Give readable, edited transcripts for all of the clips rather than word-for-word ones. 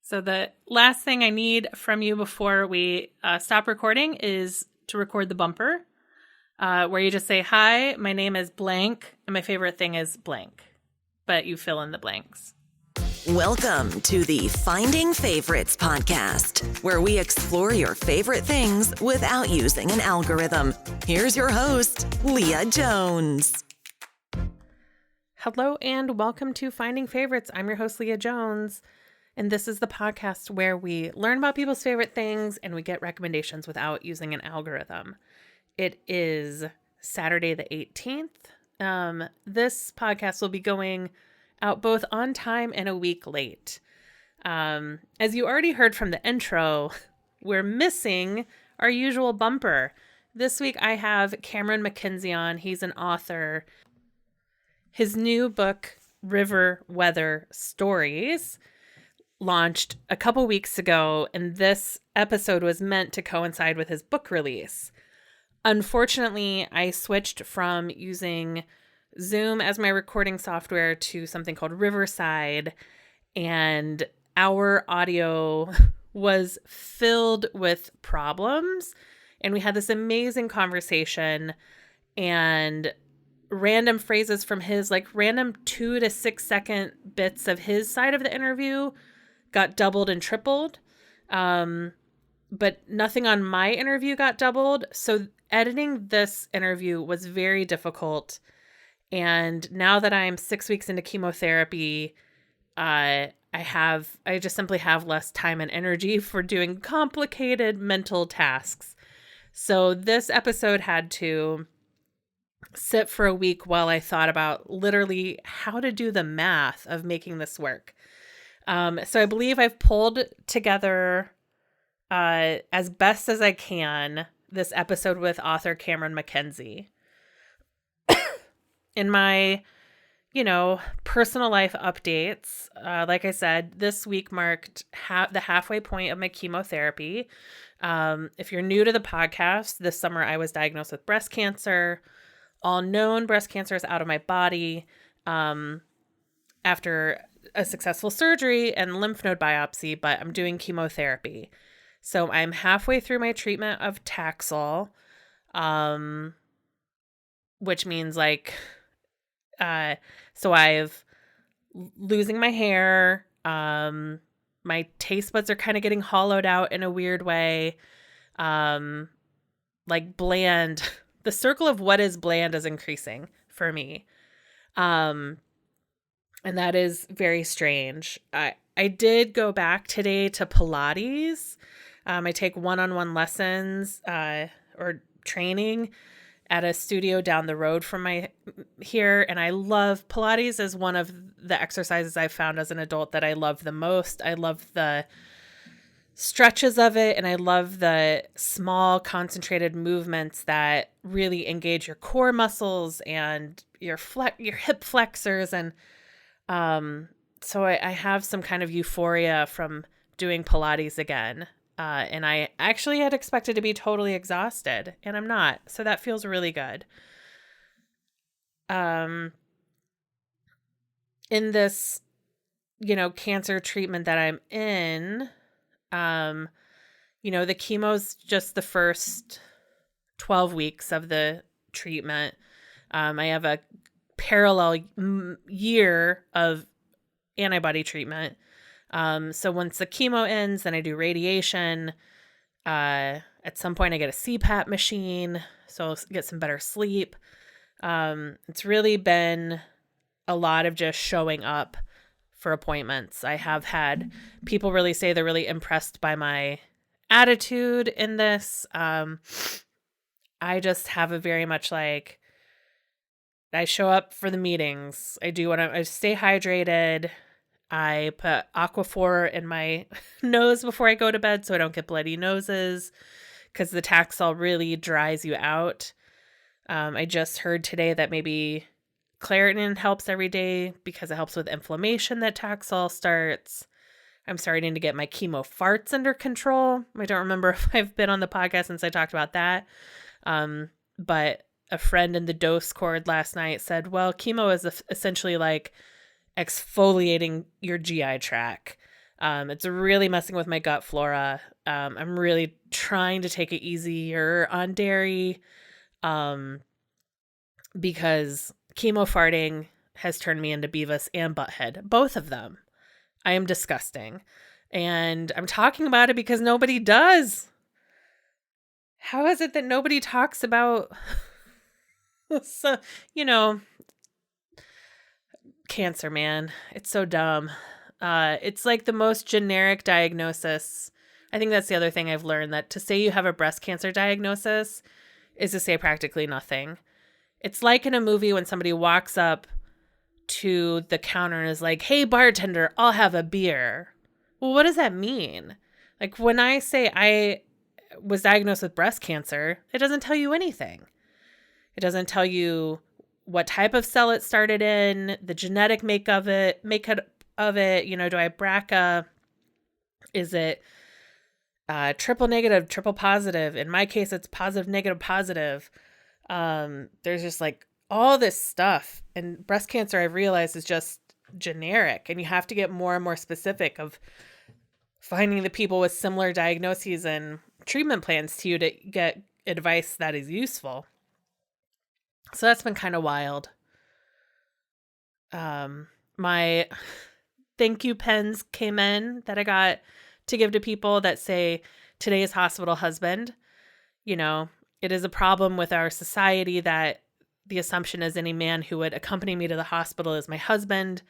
So the last thing I need from you before we stop recording is to record the bumper, where you just say, "Hi, my name is blank, and my favorite thing is blank," but you fill in the blanks. Welcome to the Finding Favorites podcast, where we explore your favorite things without using an algorithm. Here's your host, Leah Jones. Hello and welcome to Finding Favorites. I'm your host, Leah Jones, and this is the podcast where we learn about people's favorite things and we get recommendations without using an algorithm. It is Saturday the 18th. This podcast will be going out both on time and a week late. As you already heard from the intro, we're missing our usual bumper. This week I have Cameron MacKenzie on. He's an author. His new book, River Weather Stories, launched a couple weeks ago, and this episode was meant to coincide with his book release. Unfortunately, I switched from using Zoom as my recording software to something called Riverside, and our audio was filled with problems, and we had this amazing conversation, and random phrases from his, like random 2 to 6 second bits of his side of the interview got doubled and tripled. But nothing on my interview got doubled. So editing this interview was very difficult. And now that I'm 6 weeks into chemotherapy, I just simply have less time and energy for doing complicated mental tasks. So this episode had to sit for a week while I thought about literally how to do the math of making this work. So I believe I've pulled together as best as I can this episode with author Cameron MacKenzie. In my, personal life updates, like I said, this week marked the halfway point of my chemotherapy. If you're new to the podcast, this summer I was diagnosed with breast cancer. All known breast cancer is out of my body after a successful surgery and lymph node biopsy, but I'm doing chemotherapy. So I'm halfway through my treatment of Taxol, which means so I've losing my hair. My taste buds are kind of getting hollowed out in a weird way. Bland. The circle of what is bland is increasing for me. And that is very strange. I did go back today to Pilates. I take one-on-one lessons or training at a studio down the road from here. And I love Pilates is one of the exercises I've found as an adult that I love the most. I love the stretches of it, and I love the small concentrated movements that really engage your core muscles and your hip flexors. And so I have some kind of euphoria from doing Pilates again. And I actually had expected to be totally exhausted, and I'm not. So that feels really good. In this, cancer treatment that I'm in, the chemo's just the first 12 weeks of the treatment. I have a parallel year of antibody treatment. So once the chemo ends, then I do radiation. At some point I get a CPAP machine, so I'll get some better sleep. It's really been a lot of just showing up for appointments. I have had people really say they're really impressed by my attitude in this. I just have a very much I show up for the meetings. I stay hydrated. I put Aquaphor in my nose before I go to bed so I don't get bloody noses, because the Taxol really dries you out. I just heard today that maybe Claritin helps every day because it helps with inflammation that Taxol starts. I'm starting to get my chemo farts under control. I don't remember if I've been on the podcast since I talked about that. But a friend in the dose cord last night said, well, chemo is essentially like exfoliating your GI tract. It's really messing with my gut flora. I'm really trying to take it easier on dairy because chemo farting has turned me into Beavis and Butthead, both of them. I am disgusting. And I'm talking about it because nobody does. How is it that nobody talks about, so, cancer, man? It's so dumb. It's like the most generic diagnosis. I think that's the other thing I've learned, that to say you have a breast cancer diagnosis is to say practically nothing. It's like in a movie when somebody walks up to the counter and is like, "Hey, bartender, I'll have a beer." Well, what does that mean? Like when I say I was diagnosed with breast cancer, it doesn't tell you anything. It doesn't tell you what type of cell it started in, the genetic makeup of it. Do I have BRCA? Is it triple negative, triple positive? In my case, it's positive, negative, positive. There's just like all this stuff. And breast cancer, I've realized, is just generic. And you have to get more and more specific of finding the people with similar diagnoses and treatment plans to you to get advice that is useful. So that's been kind of wild. My thank you pens came in that I got to give to people that say, "Today's hospital husband." It is a problem with our society that the assumption is any man who would accompany me to the hospital is my husband,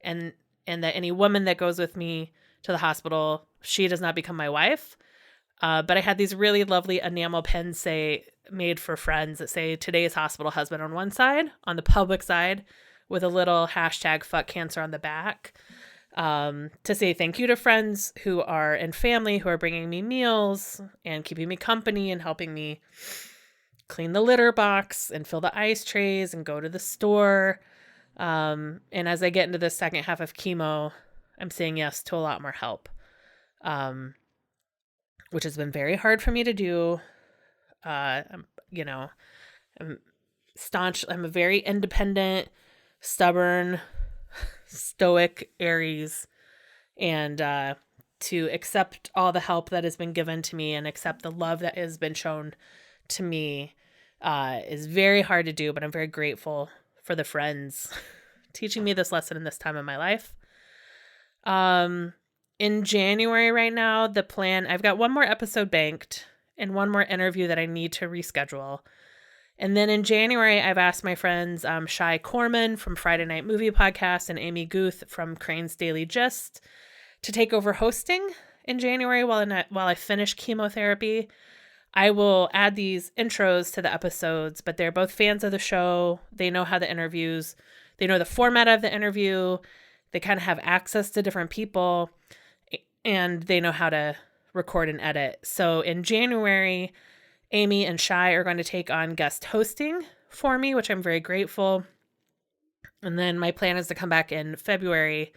and that any woman that goes with me to the hospital, she does not become my wife. But I had these really lovely enamel pens made for friends that say "Today's hospital husband" on one side, on the public side, with a little hashtag "fuck cancer" on the back, to say thank you to friends who are and family who are bringing me meals and keeping me company and helping me clean the litter box and fill the ice trays and go to the store. And as I get into the second half of chemo, I'm saying yes to a lot more help, which has been very hard for me to do. I'm staunch. I'm a very independent, stubborn, stoic Aries, and to accept all the help that has been given to me and accept the love that has been shown to me is very hard to do, but I'm very grateful for the friends teaching me this lesson in this time of my life. In January right now, the plan, I've got one more episode banked and one more interview that I need to reschedule. And then in January, I've asked my friends Shai Corman from Friday Night Movie Podcast and Amy Guth from Crane's Daily Gist to take over hosting in January while I finish chemotherapy. I will add these intros to the episodes, but they're both fans of the show. They know how the interviews, they know the format of the interview. They kind of have access to different people, and they know how to record and edit. So in January, Amy and Shai are going to take on guest hosting for me, which I'm very grateful. And then my plan is to come back in February,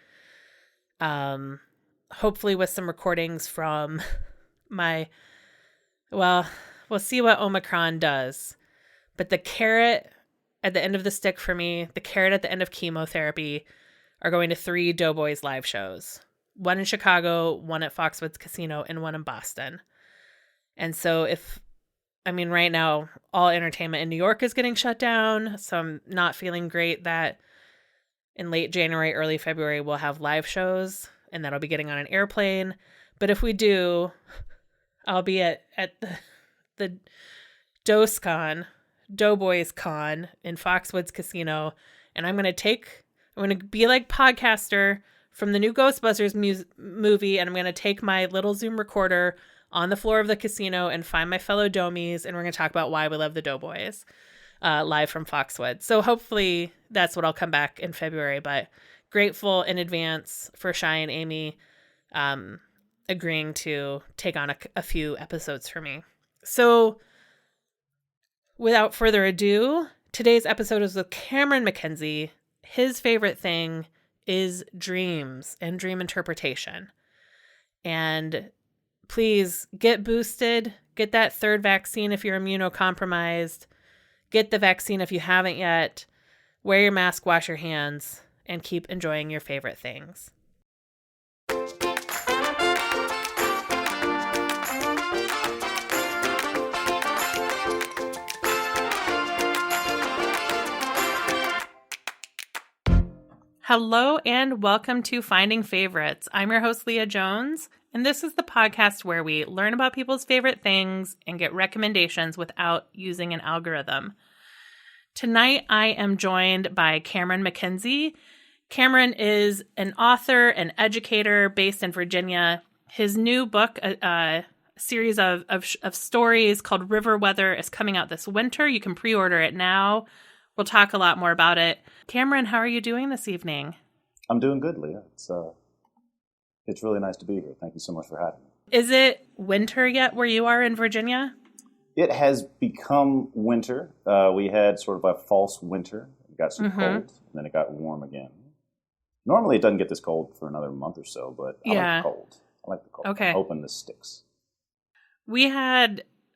hopefully with some recordings from we'll see what Omicron does. But the carrot at the end of the stick for me, the carrot at the end of chemotherapy, are going to 3 Doughboys live shows. One in Chicago, one at Foxwoods Casino, and one in Boston. And so right now, all entertainment in New York is getting shut down, so I'm not feeling great that in late January, early February, we'll have live shows, and that'll be getting on an airplane. But if we do, I'll be at the Doughboys Con in Foxwoods Casino, and I'm going to be like Podcaster from the new Ghostbusters movie, and I'm going to take my little Zoom recorder on the floor of the casino and find my fellow Domies, and we're going to talk about why we love the Doughboys live from Foxwoods. So hopefully that's what I'll come back in February, but grateful in advance for Shai and Amy agreeing to take on a few episodes for me. So without further ado, today's episode is with Cameron MacKenzie. His favorite thing is dreams and dream interpretation. And please get boosted, get that 3rd vaccine if you're immunocompromised, get the vaccine if you haven't yet, wear your mask, wash your hands, and keep enjoying your favorite things. Hello and welcome to Finding Favorites. I'm your host, Leah Jones, and this is the podcast where we learn about people's favorite things and get recommendations without using an algorithm. Tonight, I am joined by Cameron MacKenzie. Cameron is an author and educator based in Virginia. His new book, a series of stories called River Weather, is coming out this winter. You can pre-order it now. We'll talk a lot more about it. Cameron, how are you doing this evening? I'm doing good, Leah. It's really nice to be here. Thank you so much for having me. Is it winter yet where you are in Virginia? It has become winter. We had sort of a false winter. It got some cold, and then it got warm again. Normally, it doesn't get this cold for another month or so, but I like the cold. Okay. I'm hoping this sticks.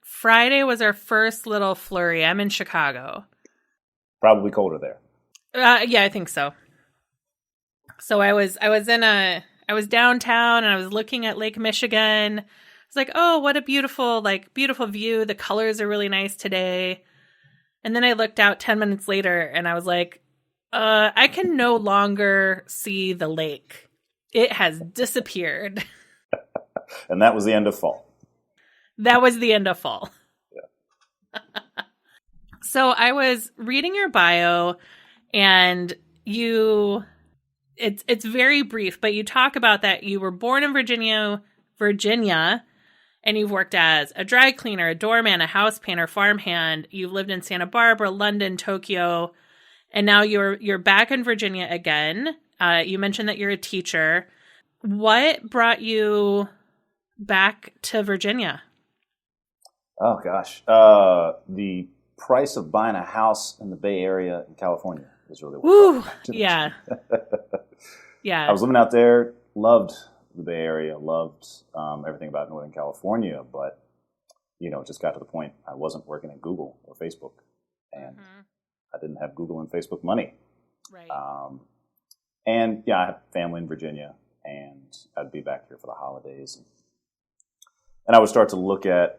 Friday was our first little flurry. I'm in Chicago. Probably colder there. Yeah, I think so. So I was downtown and I was looking at Lake Michigan. I was like, oh, what a beautiful view. The colors are really nice today. And then I looked out 10 minutes later and I was like, I can no longer see the lake. It has disappeared. And that was the end of fall. That was the end of fall. Yeah. So I was reading your bio, and it's very brief, but you talk about that you were born in Virginia, and you've worked as a dry cleaner, a doorman, a house painter, farmhand. You've lived in Santa Barbara, London, Tokyo, and now you're back in Virginia again. You mentioned that you're a teacher. What brought you back to Virginia? Oh, gosh. The price of buying a house in the Bay Area in California is really what. Yeah. Yeah. I was living out there, loved the Bay Area, loved everything about Northern California, but, it just got to the point I wasn't working at Google or Facebook, and I didn't have Google and Facebook money. Right. And, I have family in Virginia, and I'd be back here for the holidays. And I would start to look at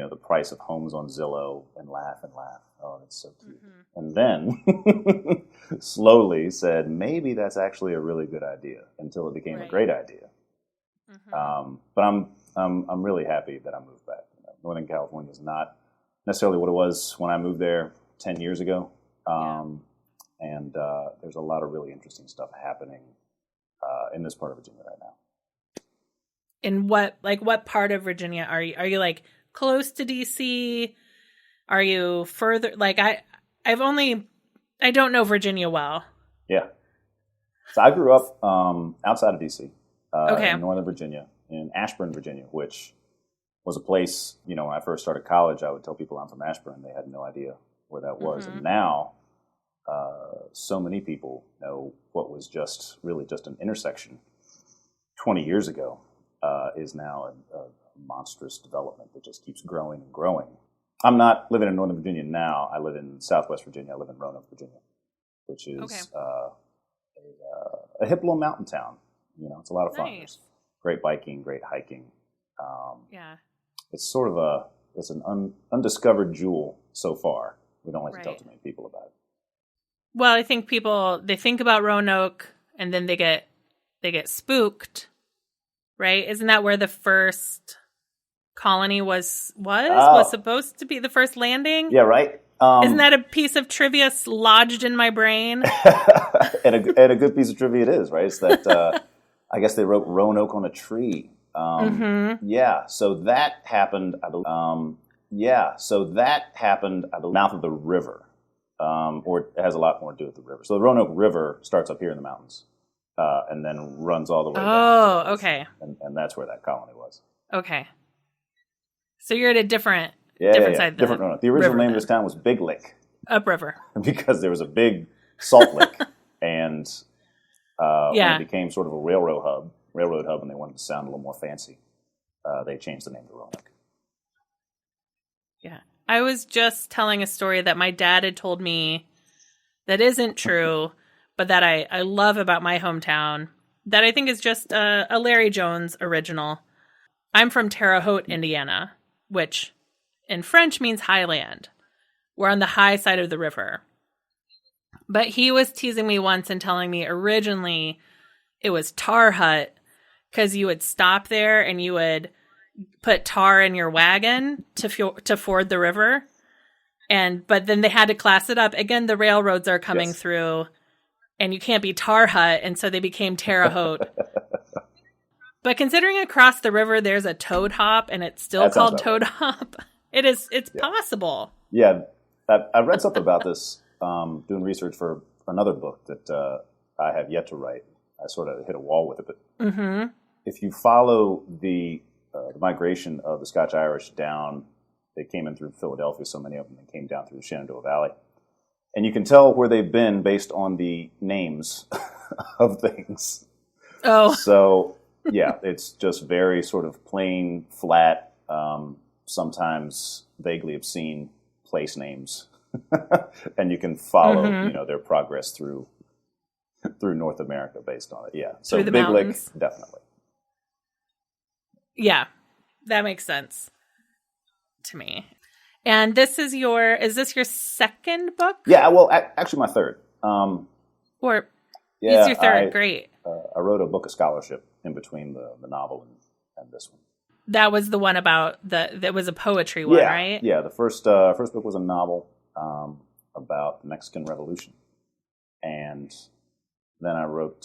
the price of homes on Zillow and laugh. Oh, it's so cute. And then slowly said, maybe that's actually a really good idea, until it became a great idea. But I'm really happy that I moved back. Northern California is not necessarily what it was when I moved there 10 years ago. And there's a lot of really interesting stuff happening in this part of Virginia right now. In what part of Virginia are you? Are you like close to DC? Are you further? I don't know Virginia well. Yeah. So I grew up outside of DC, in Northern Virginia, in Ashburn, Virginia, which was a place, when I first started college, I would tell people I'm from Ashburn. They had no idea where that was. And now so many people know what was just an intersection 20 years ago. Is now a monstrous development that just keeps growing and growing. I'm not living in Northern Virginia now. I live in Southwest Virginia. I live in Roanoke, Virginia, which is a hip little mountain town. It's a lot of fun. Nice. Great biking, great hiking. It's sort of it's an undiscovered jewel so far. We don't like to tell too many people about it. Well, I think they think about Roanoke and then they get spooked. Right? Isn't that where the first colony was supposed to be, the first landing? Yeah, right. Isn't that a piece of trivia lodged in my brain? and a good piece of trivia it is, right? It's that I guess they wrote Roanoke on a tree. Yeah, so that happened. So that happened at the mouth of the river, or it has a lot more to do with the river. So the Roanoke River starts up here in the mountains. And then runs all the way down. Oh, okay. And that's where that colony was. Okay. So you're at a different side. Different Roanoke. The original name of this town was Big Lick. Upriver. Because there was a big salt lick. And when it became sort of a railroad hub, and they wanted to sound a little more fancy, they changed the name to Roanoke. Yeah. I was just telling a story that my dad had told me that isn't true, but that I love about my hometown, that I think is just a Larry Jones original. I'm from Terre Haute, Indiana, which in French means highland. We're on the high side of the river. But he was teasing me once and telling me originally it was Tar Hut because you would stop there and you would put tar in your wagon to ford the river. But then they had to class it up. Again, the railroads are coming through and you can't be Tar Hut. And so they became Terre Haute. But considering across the river, there's a Toad Hop and it's still called Toad Hop. It's possible. Yeah. I read something about this doing research for another book that I have yet to write. I sort of hit a wall with it. But if you follow the migration of the Scotch-Irish down, they came in through Philadelphia, so many of them, and came down through the Shenandoah Valley. And you can tell where they've been based on the names of things. Oh. So, yeah, it's just very sort of plain, flat, sometimes vaguely obscene place names. And you can follow, their progress through North America based on it. Yeah. So through the Big mountains. Lick, definitely. Yeah, that makes sense to me. And is this your second book? Yeah, well, actually my third. It's your third, great. I wrote a book of scholarship in between the novel and this one. That was the one about that was a poetry one, right? Yeah, the first book was a novel about the Mexican Revolution. And then I wrote,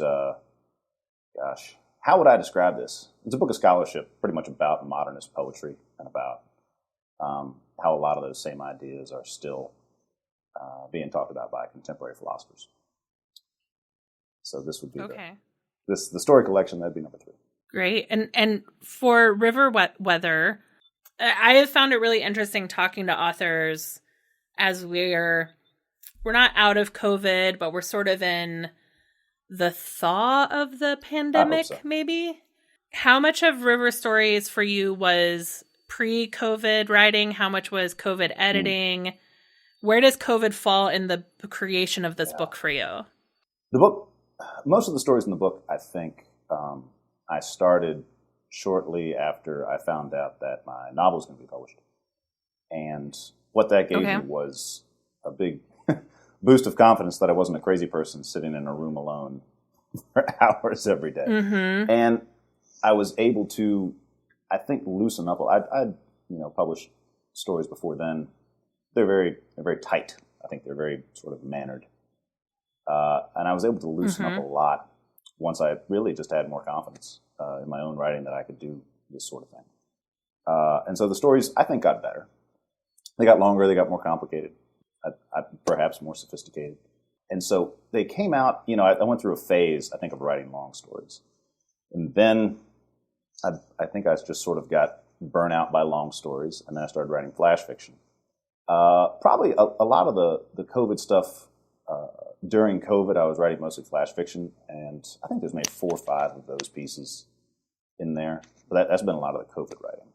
how would I describe this? It's a book of scholarship pretty much about modernist poetry and about how a lot of those same ideas are still being talked about by contemporary philosophers. So this would be the story collection. That'd be number 3. Great. And for River Weather, I have found it really interesting talking to authors as we're not out of COVID, but we're sort of in the thaw of the pandemic, maybe. How much of River Stories for you was pre-COVID writing? How much was COVID editing? Where does COVID fall in the creation of this book for you? The book, most of the stories in the book, I think, I started shortly after I found out that my novel was going to be published. And what that gave me was a big boost of confidence that I wasn't a crazy person sitting in a room alone for hours every day. Mm-hmm. And I was able to, I think, loosen up. I'd published stories before then. They're very tight. I think they're very sort of mannered. And I was able to loosen up a lot once I really just had more confidence in my own writing that I could do this sort of thing. And so the stories, I think, got better. They got longer. They got more complicated. Perhaps more sophisticated. And so they came out, I went through a phase, I think, of writing long stories. And then I think I just sort of got burnt out by long stories, and then I started writing flash fiction. Probably a lot of the COVID stuff, during COVID, I was writing mostly flash fiction, and I think there's maybe 4 or 5 of those pieces in there. But that's been a lot of the COVID writing,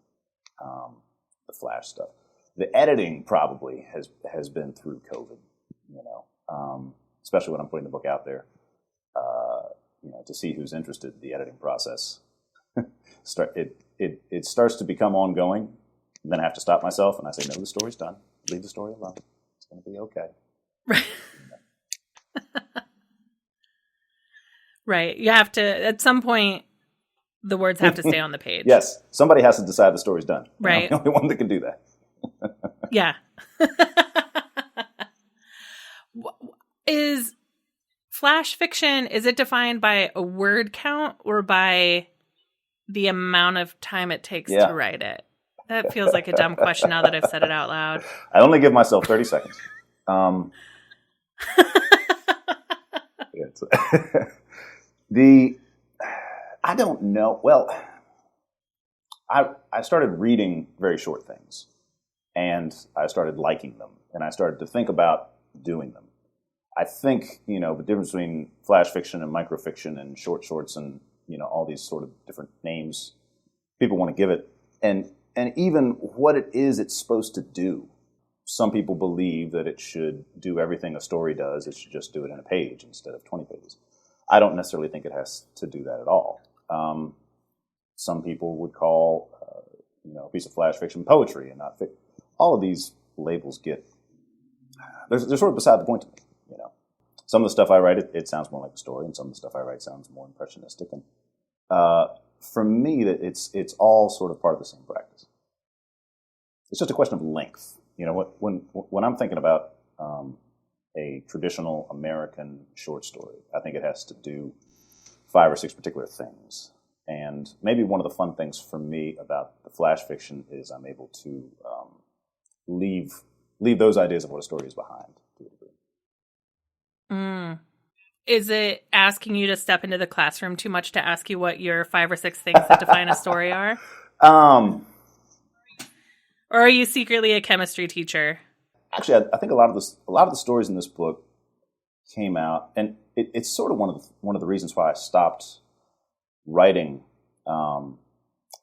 the flash stuff. The editing probably has been through COVID, especially when I'm putting the book out there, to see who's interested in the editing process. It starts to become ongoing, and then I have to stop myself, and I say, no, the story's done. Leave the story alone. It's going to be okay. Right. Right. You have to, at some point, the words have to stay on the page. Yes. Somebody has to decide the story's done. Right. I'm the only one that can do that. Yeah. Is flash fiction, is it defined by a word count or by the amount of time it takes to write it? That feels like a dumb question now that I've said it out loud. I only give myself 30 seconds. I don't know. Well, I started reading very short things, and I started liking them, and I started to think about doing them. I think, the difference between flash fiction and microfiction and shorts and, all these sort of different names people want to give it, and even what it is it's supposed to do. Some people believe that it should do everything a story does. It should just do it in a page instead of 20 pages. I don't necessarily think it has to do that at all. Some people would call, a piece of flash fiction poetry and not fiction. All of these labels they're sort of beside the point to me, Some of the stuff I write, it sounds more like a story, and some of the stuff I write sounds more impressionistic. And for me, it's all sort of part of the same practice. It's just a question of length. You know, when I'm thinking about a traditional American short story, I think it has to do 5 or 6 particular things. And maybe one of the fun things for me about the flash fiction is I'm able to leave those ideas of what a story is behind to a degree. Mm. Is it asking you to step into the classroom too much to ask you what your 5 or 6 things that define a story are? Or are you secretly a chemistry teacher? Actually, I think a lot of the stories in this book came out, and it's sort of one of the reasons why I stopped writing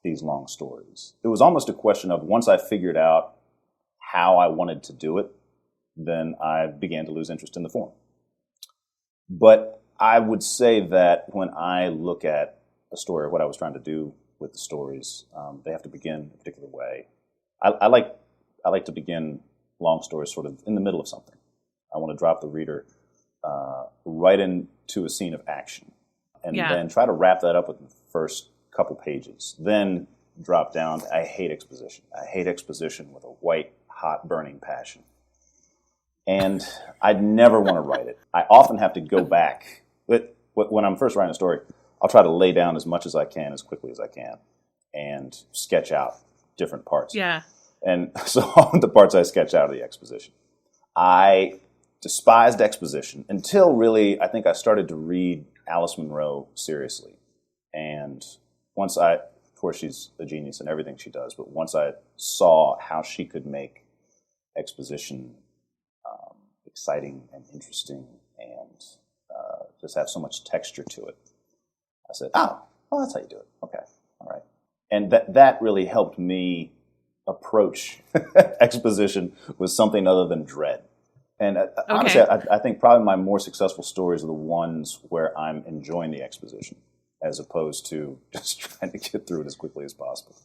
these long stories. It was almost a question of once I figured out how I wanted to do it, then I began to lose interest in the form. But I would say that when I look at a story, or what I was trying to do with the stories, they have to begin a particular way. I like to begin long stories sort of in the middle of something. I want to drop the reader right into a scene of action, and then try to wrap that up with the first couple pages. Then drop down. I hate exposition. I hate exposition with a white, hot, burning passion. And I'd never want to write it. I often have to go back. But when I'm first writing a story, I'll try to lay down as much as I can, as quickly as I can, and sketch out different parts. Yeah. And so the parts I sketch out are the exposition. I despised exposition until really, I think I started to read Alice Munro seriously. And once of course she's a genius in everything she does, but once I saw how she could make exposition exciting and interesting and just have so much texture to it, I said, oh, that's how you do it. Okay, all right. And that really helped me approach exposition with something other than dread. And honestly, I think probably my more successful stories are the ones where I'm enjoying the exposition as opposed to just trying to get through it as quickly as possible.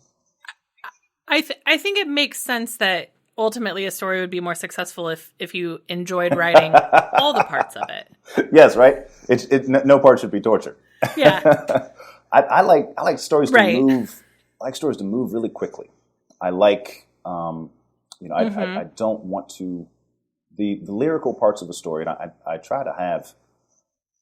I think it makes sense that ultimately a story would be more successful if you enjoyed writing all the parts of it. Yes, right? No part should be torture. Yeah. I like stories to Right. move. I like stories to move really quickly. I like, I don't want to, the lyrical parts of the story, and I try to have,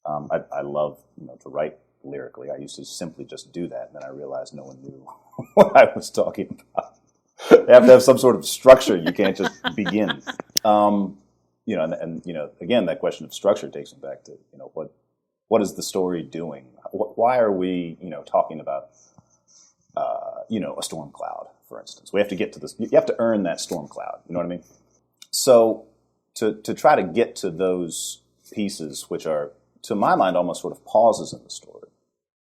I love, to write lyrically. I used to simply just do that, and then I realized no one knew what I was talking about. You have to have some sort of structure. You can't just begin. Again, that question of structure takes me back to, what is the story doing? Why are we, talking about, a storm cloud, for instance? We have to get to this. You have to earn that storm cloud. You know what I mean? So to try to get to those pieces, which are, to my mind, almost sort of pauses in the story,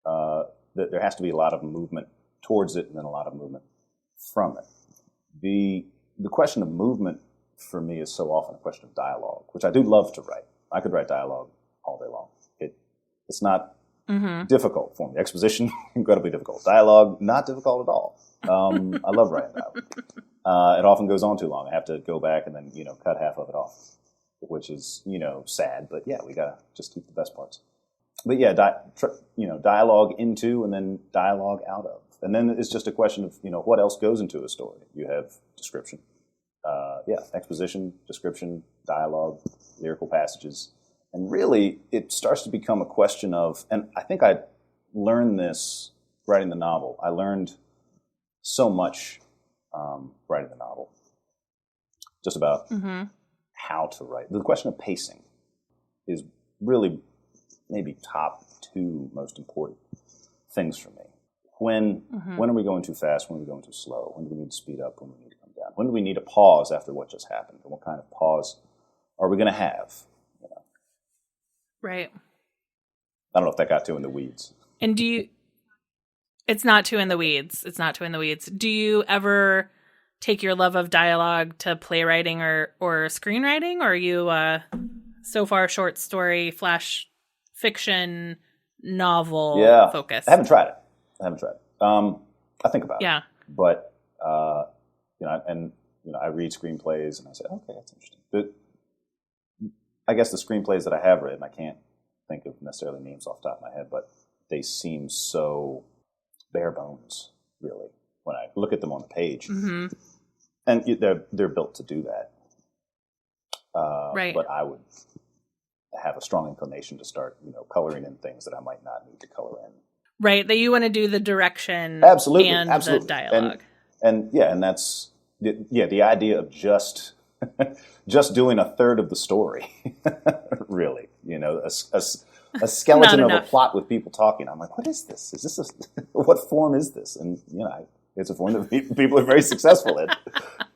that there has to be a lot of movement towards it and then a lot of movement from it. The question of movement for me is so often a question of dialogue, which I do love to write. I could write dialogue all day long. It's not difficult for me. Exposition, incredibly difficult. Dialogue, not difficult at all. I love writing dialogue. It often goes on too long. I have to go back and then, cut half of it off, which is, sad. But yeah, we got to just keep the best parts. But yeah, dialogue into and then dialogue out of. And then it's just a question of, what else goes into a story. You have description. Exposition, description, dialogue, lyrical passages. And really, it starts to become a question of, and I think I learned this writing the novel. I learned so much writing the novel, just about how to write. The question of pacing is really maybe top 2 most important things for me. When are we going too fast? When are we going too slow? When do we need to speed up? When do we need to come down? When do we need a pause after what just happened? And what kind of pause are we going to have? Right. I don't know if that got too in the weeds. And it's not too in the weeds. It's not too in the weeds. Do you ever take your love of dialogue to playwriting or screenwriting? Or are you so far short story, flash fiction, novel focused? I haven't tried it. I think about it. But, I read screenplays and I say, okay, that's interesting. But I guess the screenplays that I have written, I can't think of necessarily names off the top of my head, but they seem so bare bones, really, when I look at them on the page. Mm-hmm. And they're built to do that. Right. But I would have a strong inclination to start, coloring in things that I might not need to color in. Right, that you want to do the direction absolutely, and absolutely. the dialogue. And that's the idea of just doing a third of the story, really. A skeleton of a plot with people talking. I'm like, what is this? Is this what form is this? And it's a form that people are very successful in,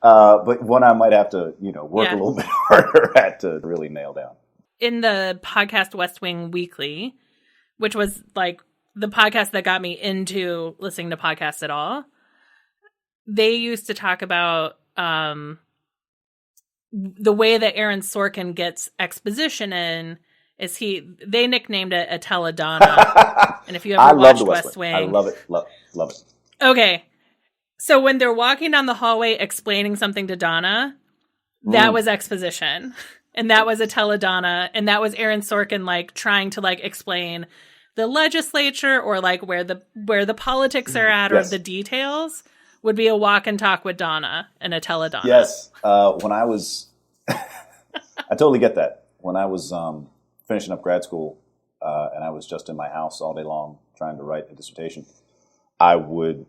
but one I might have to work a little bit harder at to really nail down. In the podcast West Wing Weekly, which was like the podcast that got me into listening to podcasts at all, they used to talk about the way that Aaron Sorkin gets exposition in is they nicknamed it a teledonna. And if you ever watched West Wing, I love it. Love it. Okay. So when they're walking down the hallway explaining something to Donna, that was exposition. And that was a teledonna. And that was Aaron Sorkin like trying to like explain the legislature or like where the politics are at or the details. Would be a walk and talk with Donna and a teledonna. Yes. When I was, I totally get that. When I was finishing up grad school and I was just in my house all day long trying to write a dissertation, I would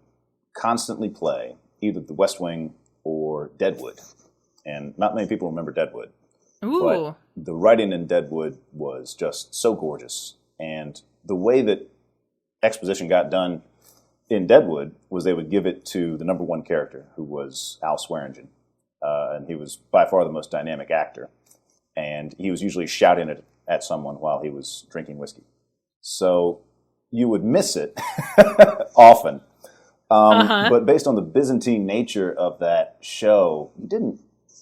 constantly play either The West Wing or Deadwood. And not many people remember Deadwood. Ooh. But the writing in Deadwood was just so gorgeous. And the way that exposition got done in Deadwood was they would give it to the number one character, who was Al Swearingen. And he was by far the most dynamic actor. And he was usually shouting at someone while he was drinking whiskey. So you would miss it often. But based on the Byzantine nature of that show, you didn't.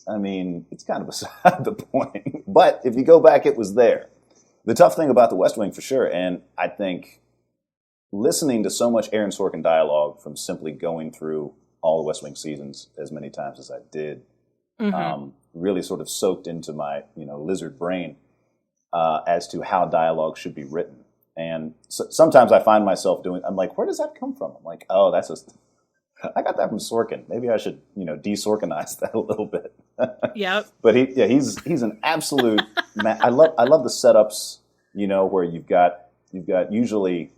I mean, it's kind of beside the point. But if you go back, it was there. The tough thing about the West Wing, for sure, and I think listening to so much Aaron Sorkin dialogue from simply going through all the West Wing seasons as many times as I did, really sort of soaked into my lizard brain as to how dialogue should be written. And sometimes I find myself I'm like, where does that come from? I'm like, oh, I got that from Sorkin. Maybe I should de-Sorkinize that a little bit. Yep. But he's an absolute man. I love the setups, where you've got usually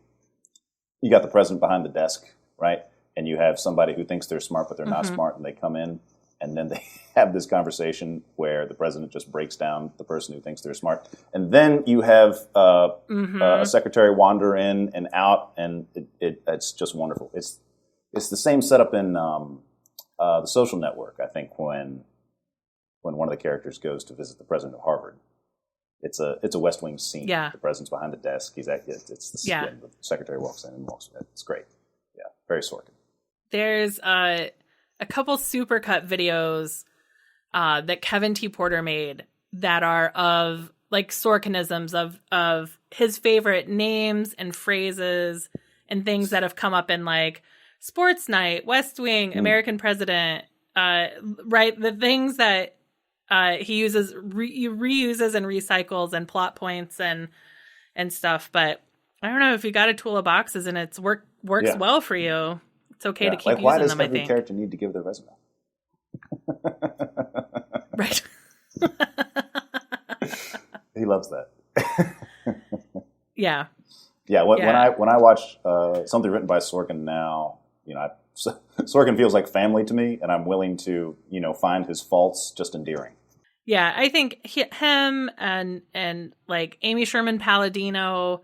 you got the president behind the desk, right? And you have somebody who thinks they're smart, but they're not smart, and they come in, and then they have this conversation where the president just breaks down the person who thinks they're smart. And then you have a secretary wander in and out, and it's just wonderful. It's the same setup in The Social Network, I think, when one of the characters goes to visit the president of Harvard. It's a West Wing scene. Yeah. The president's behind the desk. The secretary walks in and walks in. It's great. Yeah, very Sorkin. There's a couple supercut videos that Kevin T. Porter made that are of like Sorkinisms of his favorite names and phrases and things that have come up in like Sports Night, West Wing, American President, right? The things that he uses, reuses and recycles and plot points and stuff. But I don't know, if you got a tool of boxes and it's works well for you, it's okay to keep using them, I think. Why does every character need to give their resume? Right. He loves that. Yeah. Yeah. When I watch something written by Sorkin now, Sorkin feels like family to me, and I'm willing to, find his faults just endearing. Yeah, I think him and like Amy Sherman Palladino,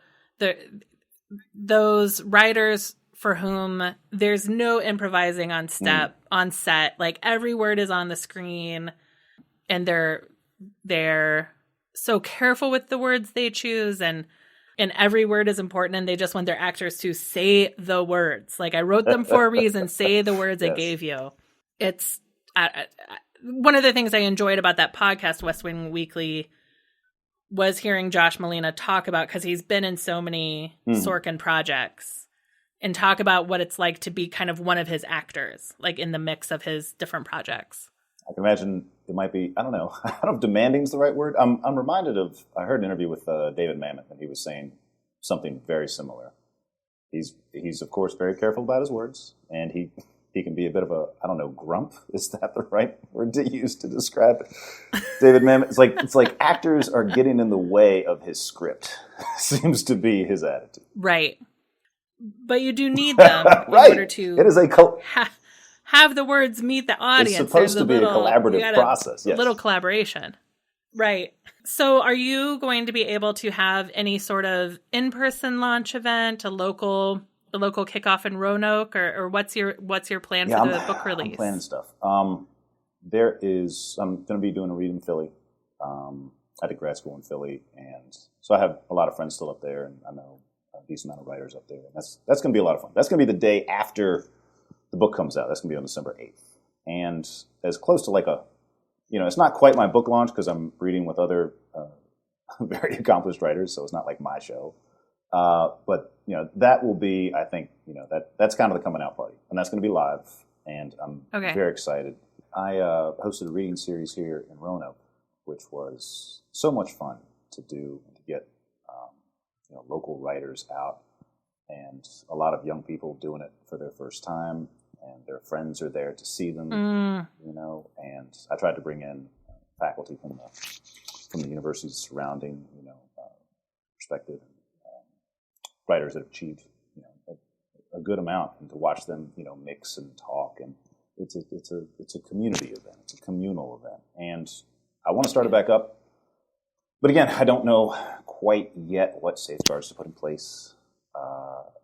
those writers for whom there's no improvising on set, like every word is on the screen, and they're so careful with the words they choose, and every word is important, and they just want their actors to say the words. Like, I wrote them for a reason. Say the words I gave you. It's one of the things I enjoyed about that podcast, West Wing Weekly, was hearing Josh Malina talk about, because he's been in so many Sorkin projects, and talk about what it's like to be kind of one of his actors, like in the mix of his different projects. I can imagine it might be, I don't know. I don't know if demanding is the right word. I'm reminded of, I heard an interview with David Mamet, and he was saying something very similar. He's of course very careful about his words, and he can be a bit of a, I don't know, grump. Is that the right word to use to describe it? David Mamet, it's like actors are getting in the way of his script. Seems to be his attitude. Right. But you do need them right. in order to it is a have the words meet the audience. It's supposed to be a collaborative process. Yes. A little collaboration. Right. So are you going to be able to have any sort of in-person launch event, a local kickoff in Roanoke, or what's your plan for the book release? I'm planning stuff. I'm going to be doing a read in Philly. I did grad school in Philly, and so I have a lot of friends still up there, and I know a decent amount of writers up there. And that's going to be a lot of fun. That's going to be the day after the book comes out. That's going to be on December 8th. And as close to like it's not quite my book launch because I'm reading with other very accomplished writers, so it's not like my show. But that will be, I think, that's kind of the coming out party, and that's going to be live, and I'm very excited. I hosted a reading series here in Roanoke, which was so much fun to do and to get local writers out, and a lot of young people doing it for their first time, and their friends are there to see them, and I tried to bring in faculty from the universities surrounding, perspective, writers that have achieved, a good amount, and to watch them, mix and talk, and it's a community event, it's a communal event, and I want to start it back up, but again, I don't know quite yet what safeguards to put in place,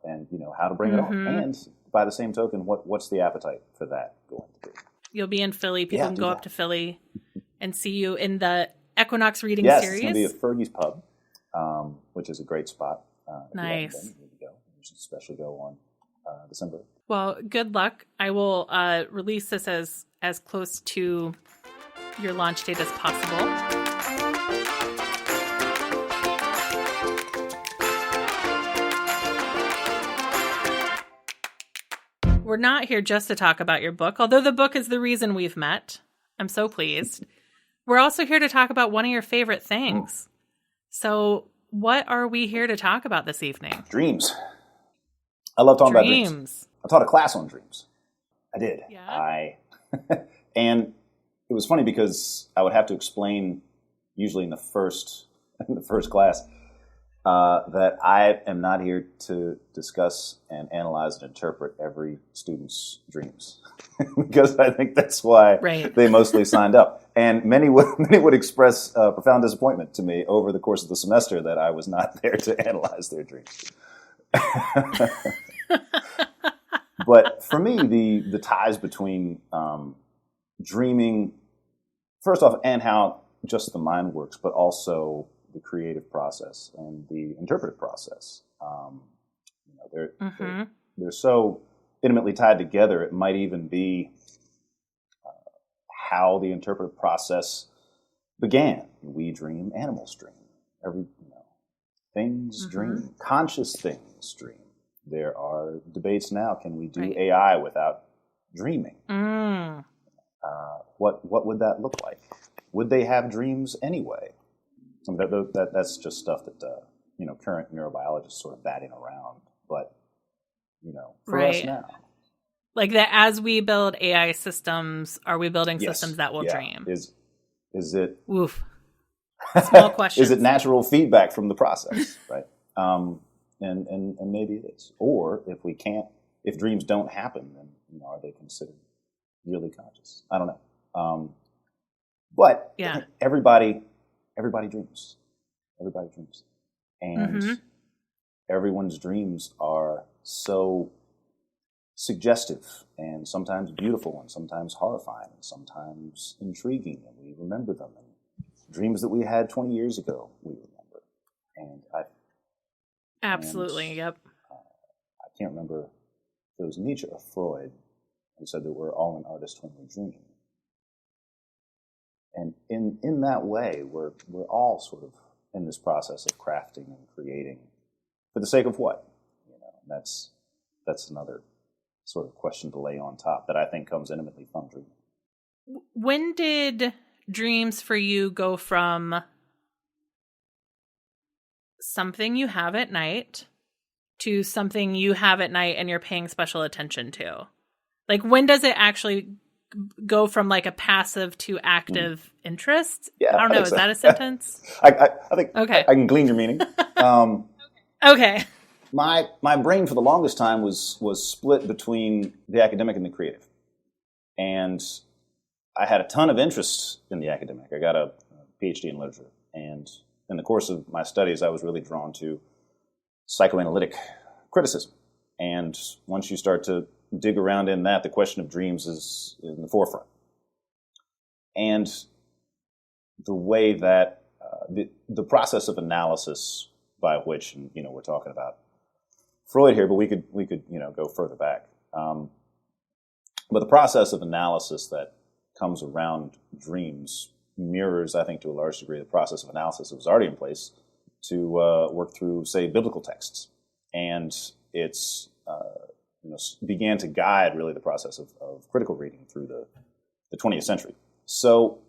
and how to bring it on, and by the same token, what's the appetite for that going to be? You'll be in Philly. People can go up to Philly and see you in the Equinox reading series. Yes, it's going to be at Fergie's Pub, which is a great spot. Nice. You should especially go on December. Well, good luck. I will release this as close to your launch date as possible. We're not here just to talk about your book, although the book is the reason we've met. I'm so pleased. We're also here to talk about one of your favorite things. So what are we here to talk about this evening? Dreams. I love talking about dreams. I taught a class on dreams. I did. Yeah. And it was funny because I would have to explain, usually in the first class, that I am not here to discuss and analyze and interpret every student's dreams, because I think that's why they mostly signed up. And many would express profound disappointment to me over the course of the semester that I was not there to analyze their dreams. But for me, the ties between dreaming, first off, and how just the mind works, but also the creative process and the interpretive process. They're so intimately tied together. It might even be how the interpretive process began. We dream, animals dream. Things dream. Conscious things dream. There are debates now. Can we do AI without dreaming? What would that look like? Would they have dreams anyway? That's just stuff that current neurobiologists sort of batting around. But for us now, like that, as we build AI systems, are we building systems that will dream? Is it? Oof. Small question. Is it natural feedback from the process? Right. And maybe it is. Or if dreams don't happen, then are they considered really conscious? I don't know. But everybody dreams. Everybody dreams. And everyone's dreams are so suggestive and sometimes beautiful and sometimes horrifying and sometimes intriguing, and we remember them. And dreams that we had 20 years ago, we remember. And Absolutely, yep. I can't remember if it was Nietzsche or Freud who said that we're all an artist when we dream. And in that way, we're all sort of in this process of crafting and creating for the sake of what? And that's another sort of question to lay on top that I think comes intimately from dreaming. When did dreams for you go from something you have at night to something you have at night and you're paying special attention to? Like, when does it actually go from like a passive to active interest? Yeah, I don't know. Is that a sentence? I think Okay. I can glean your meaning. Okay. My brain for the longest time was split between the academic and the creative. And I had a ton of interest in the academic. I got a PhD in literature. And in the course of my studies, I was really drawn to psychoanalytic criticism. And once you start to dig around in that, the question of dreams is in the forefront. And the way that the process of analysis by which, and, we're talking about Freud here, but we could go further back. But the process of analysis that comes around dreams mirrors, I think, to a large degree, the process of analysis that was already in place to work through, say, biblical texts. And it's began to guide, really, the process of critical reading through the 20th century. So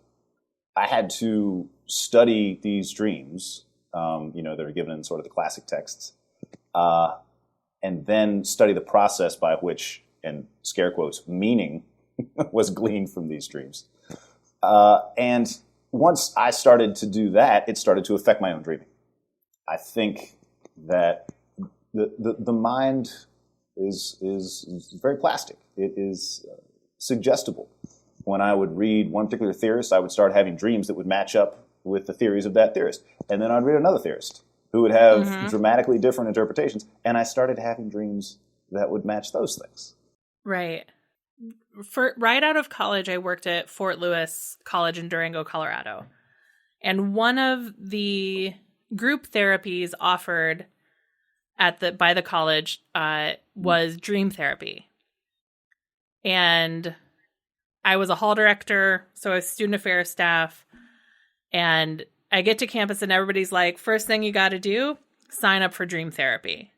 I had to study these dreams, that are given in sort of the classic texts, and then study the process by which, and scare quotes, meaning was gleaned from these dreams. And once I started to do that, it started to affect my own dreaming. I think that the mind is very plastic. It is suggestible. When I would read one particular theorist, I would start having dreams that would match up with the theories of that theorist. And then I'd read another theorist who would have dramatically different interpretations. And I started having dreams that would match those things. Right. Right out of college, I worked at Fort Lewis College in Durango, Colorado. And one of the group therapies offered by the college was dream therapy. And I was a hall director, so I was student affairs staff. And I get to campus and everybody's like, first thing you got to do, sign up for dream therapy.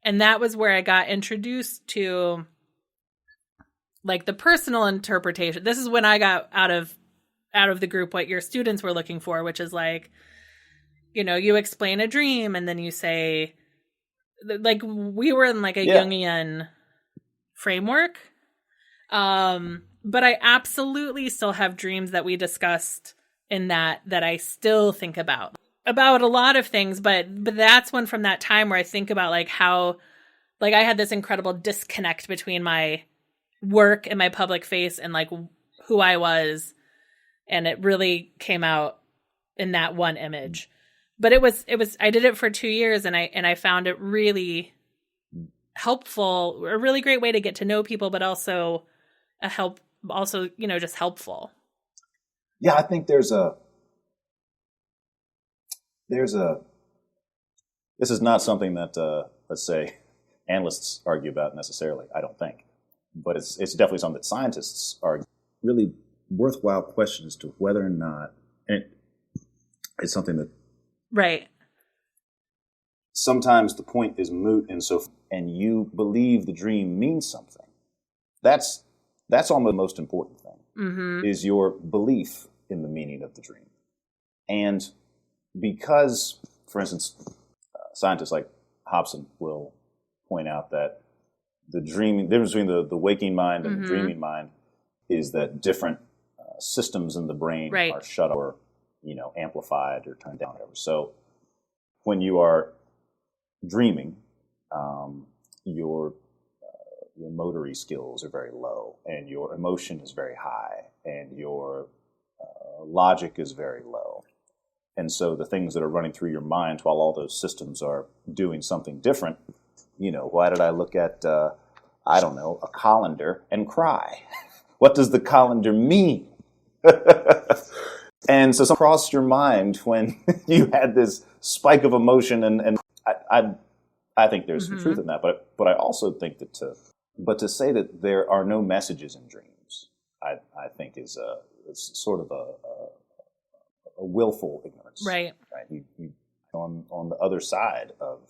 And that was where I got introduced to like the personal interpretation. This is when I got out of the group what your students were looking for, which is like, you explain a dream and then you say, like, we were in like a Jungian framework. But I absolutely still have dreams that we discussed in that I still think about a lot of things. But that's one from that time where I think about like how, like, I had this incredible disconnect between my work and my public face and like who I was. And it really came out in that one image. But it was, I did it for 2 years and I found it really helpful, a really great way to get to know people, but also just helpful. Yeah, I think this is not something that, let's say, analysts argue about necessarily, I don't think. But it's definitely something that scientists argue. Really worthwhile question as to whether or not, and it's something that right. Sometimes the point is moot, and you believe the dream means something. That's almost the most important thing, is your belief in the meaning of the dream. And because, for instance, scientists like Hobson will point out that the difference between the waking mind and the dreaming mind is that different systems in the brain are shut or, amplified or turned down, whatever. So when you are dreaming, your motory skills are very low, and your emotion is very high, and your logic is very low. And so the things that are running through your mind while all those systems are doing something different, why did I look at, a colander and cry? What does the colander mean? And so something crossed your mind when you had this spike of emotion, and I think there's some truth in that, but I also think that to say that there are no messages in dreams, I think is sort of a willful ignorance. Right. You on the other side of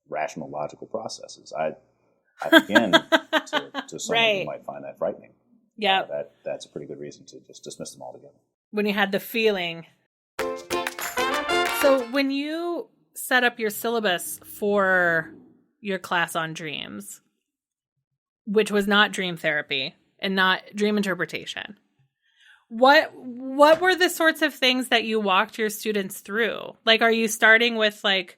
rational logical processes. Again, to someone who might find that frightening. Yeah. That's a pretty good reason to just dismiss them altogether. When you had the feeling. So when you set up your syllabus for your class on dreams, which was not dream therapy and not dream interpretation, what were the sorts of things that you walked your students through? Like, are you starting with like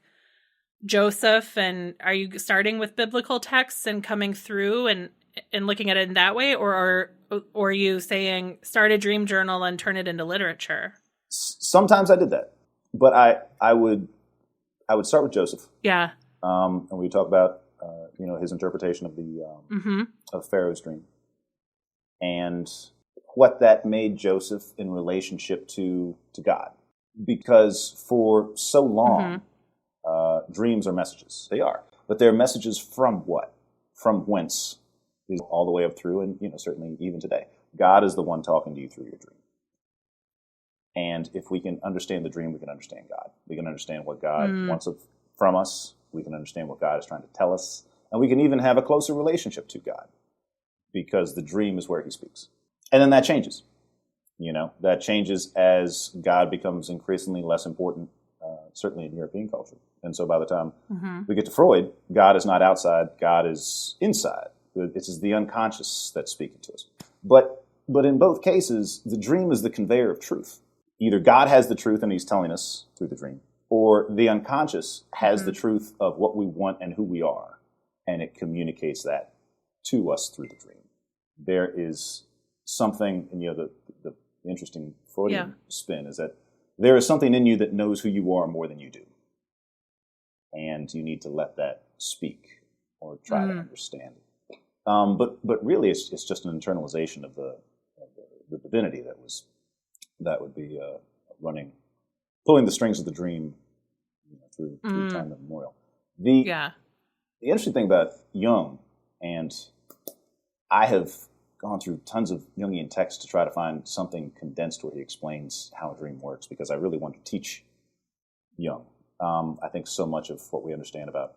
Joseph, and are you starting with biblical texts and coming through and looking at it in that way, or are you saying start a dream journal and turn it into literature? Sometimes I did that, but I would start with Joseph. Yeah. And we talk about his interpretation of the of Pharaoh's dream, and what that made Joseph in relationship to God, because for so long dreams are messages. They are, but they're messages from what, from whence, is all the way up through, and certainly even today, God is the one talking to you through your dream. And if we can understand the dream, we can understand God. We can understand what God wants from us. We can understand what God is trying to tell us. And we can even have a closer relationship to God, because the dream is where he speaks. And then that changes. That changes as God becomes increasingly less important, certainly in European culture. And so by the time we get to Freud, God is not outside, God is inside. It's the unconscious that's speaking to us. But in both cases, the dream is the conveyor of truth. Either God has the truth and he's telling us through the dream, or the unconscious has the truth of what we want and who we are, and it communicates that to us through the dream. There is something, and the interesting Freudian spin is that there is something in you that knows who you are more than you do. And you need to let that speak or try to understand it. But really, it's just an internalization of the divinity that would be pulling the strings of the dream through time immemorial. The interesting thing about Jung, and I have gone through tons of Jungian texts to try to find something condensed where he explains how a dream works, because I really want to teach Jung. I think so much of what we understand about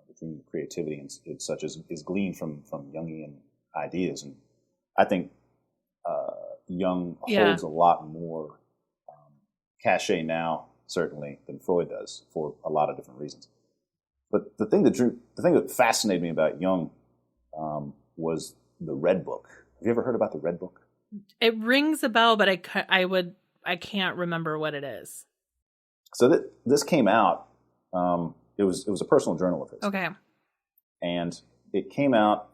the dream creativity and such is gleaned from Jungian ideas, and I think Jung holds a lot more cachet now, certainly, than Freud does, for a lot of different reasons. But the thing that fascinated me about Jung was the Red Book. Have you ever heard about the Red Book? It rings a bell, but I can't remember what it is. So this came out. It was a personal journal of his. Okay. And it came out.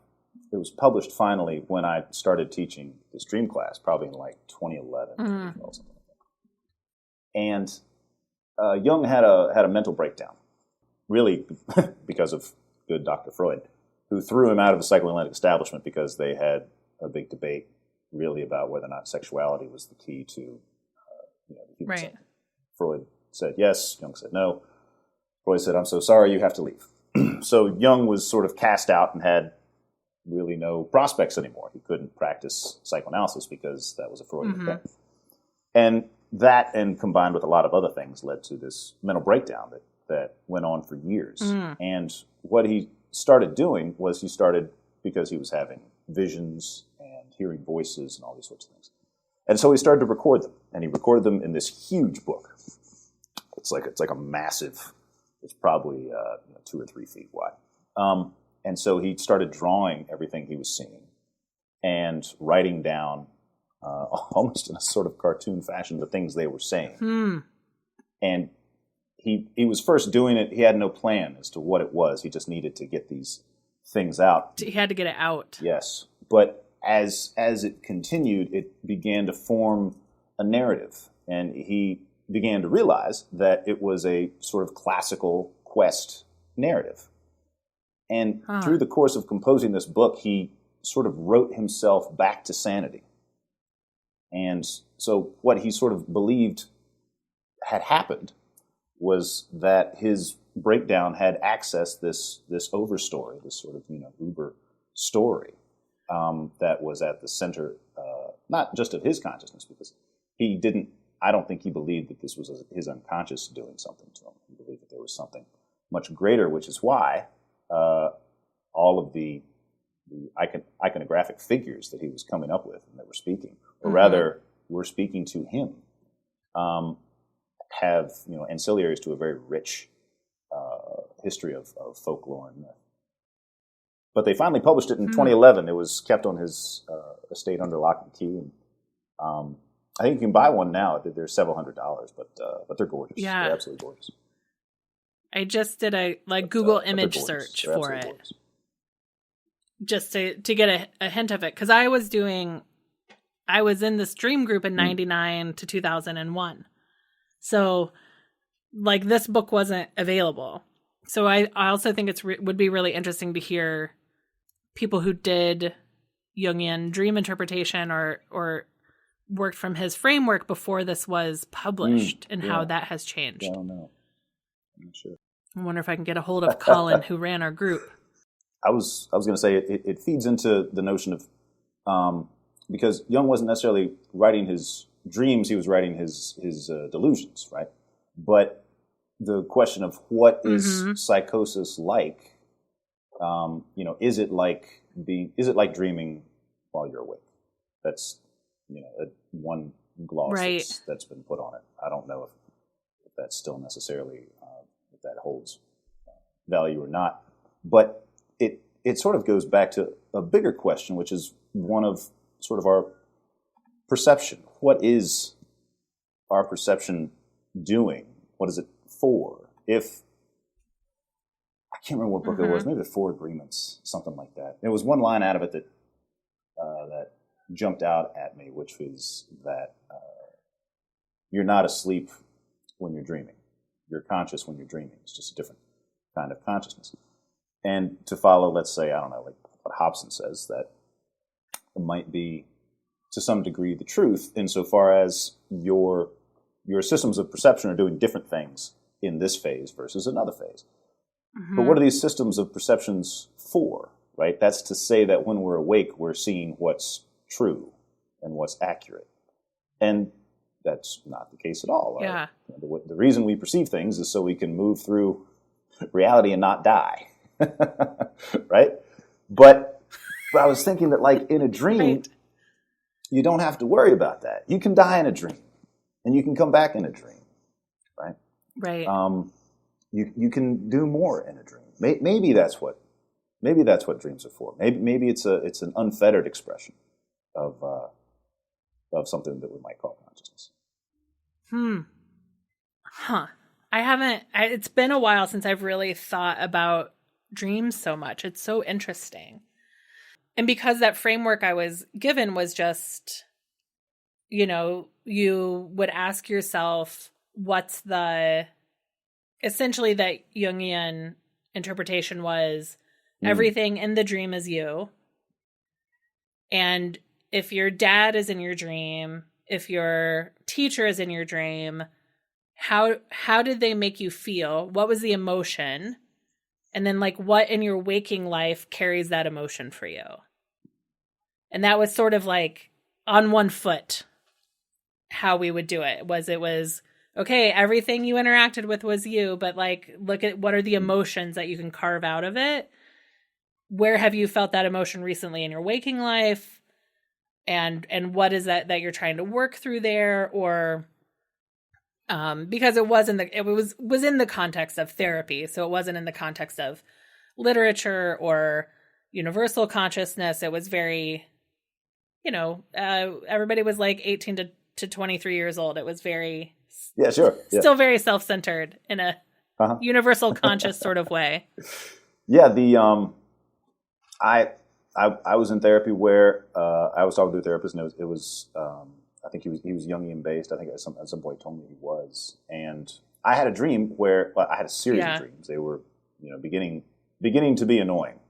It was published finally when I started teaching this dream class, probably in like 2011, 2012, something like that. And Jung had a mental breakdown, really because of good Dr. Freud, who threw him out of the psychoanalytic establishment because they had a big debate, really, about whether or not sexuality was the key to the human psyche. Freud said yes, Jung said no. Freud said, "I'm so sorry, you have to leave." So Jung was sort of cast out and had really no prospects anymore. He couldn't practice psychoanalysis because that was a Freudian thing. And that, and combined with a lot of other things, led to this mental breakdown that went on for years. And what he started doing was because he was having visions and hearing voices and all these sorts of things. And so he started to record them, and he recorded them in this huge book. It's like a massive, it's probably 2 or 3 feet wide. And so he started drawing everything he was seeing and writing down almost in a sort of cartoon fashion the things they were saying. And he was first doing it. He had no plan as to what it was. He just needed to get these things out. He had to get it out. Yes. But as it continued, it began to form a narrative. And he began to realize that it was a sort of classical quest narrative. And through the course of composing this book, he sort of wrote himself back to sanity. And so what he sort of believed had happened was that his breakdown had accessed this overstory, this sort of uber story that was at the center, not just of his consciousness, because I don't think he believed that this was his unconscious doing something to him. He believed that there was something much greater, which is why all of the iconographic figures that he was coming up with and that were speaking, or rather we're speaking to him, have, ancillaries to a very rich history of folklore and myth. But they finally published it in 2011. It was kept on his estate under lock and key. And I think you can buy one now. They're several $100s, but they're gorgeous. Yeah. They're absolutely gorgeous. I just did a Google image search for it. Gorgeous. Just to get a hint of it. Because I was in this dream group in 99 to 2001. So like this book wasn't available. So I also think would be really interesting to hear people who did Jungian dream interpretation or worked from his framework before this was published and how that has changed. Yeah, I don't know. I'm not sure. I wonder if I can get a hold of Colin, who ran our group. I was going to say it feeds into the notion of because Jung wasn't necessarily writing his dreams; he was writing his delusions, right? But the question of what is psychosis like? Is it like dreaming while you're awake? That's one gloss that's been put on it. I don't know if that's still necessarily if that holds value or not, but it sort of goes back to a bigger question, which is one of sort of our perception. What is our perception doing? What is it for? If I can't remember what book it was, maybe the Four Agreements, something like that. There was one line out of it that jumped out at me, which was that you're not asleep when you're dreaming. You're conscious when you're dreaming. It's just a different kind of consciousness. And to follow, let's say, I don't know, like what Hobson says, that it might be to some degree the truth insofar as your systems of perception are doing different things in this phase versus another phase. But what are these systems of perceptions for, right? That's to say that when we're awake, we're seeing what's true and what's accurate. And that's not the case at all. Yeah. The reason we perceive things is so we can move through reality and not die, right? But I was thinking that like in a dream, you don't have to worry about that. You can die in a dream and you can come back in a dream, right? Right. You can do more in a dream. Maybe that's what dreams are for. Maybe it's an unfettered expression of something that we might call consciousness. I haven't. It's been a while since I've really thought about dreams so much. It's so interesting, and because that framework I was given was just, you would ask yourself, what's the essentially that Jungian interpretation was everything in the dream is you. And if your dad is in your dream, if your teacher is in your dream, how did they make you feel? What was the emotion? And then like what in your waking life carries that emotion for you? And that was sort of like on one foot how we would do it. It was okay, everything you interacted with was you, but like, look at what are the emotions that you can carve out of it? Where have you felt that emotion recently in your waking life? And what is that you're trying to work through there? Or, because it was in the context of therapy. So it wasn't in the context of literature or universal consciousness. It was very, everybody was like 18 to 23 years old. It was very, still very self-centered in a universal conscious sort of way. Yeah. I was in therapy where I was talking to a therapist, and it was I think he was Jungian based. I think at some point he told me he was, and I had a dream where I had a series of dreams. They were beginning to be annoying,